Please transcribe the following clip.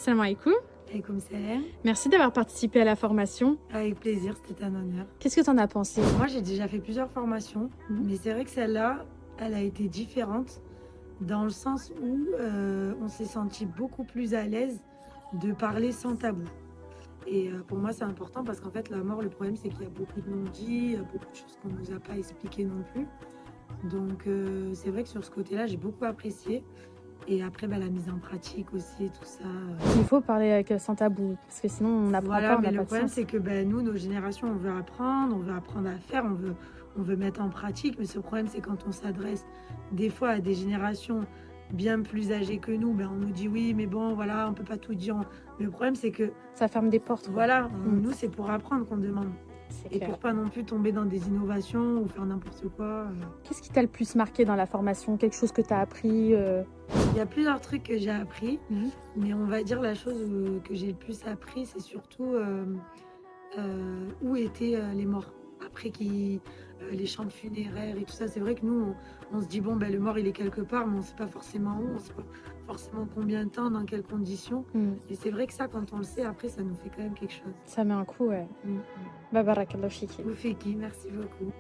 Salam alaikum. Et comme c'est, Merci d'avoir participé à la formation. avec plaisir, c'était un honneur. Qu'est-ce que tu en as pensé? Moi, j'ai déjà fait plusieurs formations, mais c'est vrai que celle-là, elle a été différente dans le sens où on s'est senti beaucoup plus à l'aise de parler sans tabou. Et pour moi, c'est important parce qu'en fait, la mort, le problème, c'est qu'il y a beaucoup de non-dits, il y a beaucoup de choses qu'on ne nous a pas expliquées non plus. Donc, c'est vrai que sur ce côté-là, j'ai beaucoup apprécié. Et après, bah, la mise en pratique aussi, tout ça. Il faut parler avec sans tabou, parce que sinon on n'apprend Voilà, pas, on mais n'a le pas de problème, sens. c'est que ben, nous, nos générations, on veut apprendre à faire, on veut mettre en pratique. Mais ce problème, c'est quand on s'adresse des fois à des générations bien plus âgées que nous, ben, on nous dit oui, mais bon, voilà, on peut pas tout dire. Mais le problème, c'est que, Ça ferme des portes, quoi. voilà, nous, c'est pour apprendre qu'on demande. C'est Et clair. pour pas non plus tomber dans des innovations ou faire n'importe quoi. Qu'est-ce qui t'a le plus marqué dans la formation? Quelque chose que tu as appris Il y a plusieurs trucs que j'ai appris, Mhm. mais on va dire la chose que j'ai le plus appris, c'est surtout où étaient les morts. Après les chants funéraires et tout ça, c'est vrai que nous, on se dit, bon, ben, le mort, il est quelque part, mais on ne sait pas forcément où, on ne sait pas forcément combien de temps, dans quelles conditions. Et c'est vrai que ça, quand on le sait, après, ça nous fait quand même quelque chose. Ça met un coup, ouais. Mm. Bah, barakallahu fiki. Oufeki, merci beaucoup.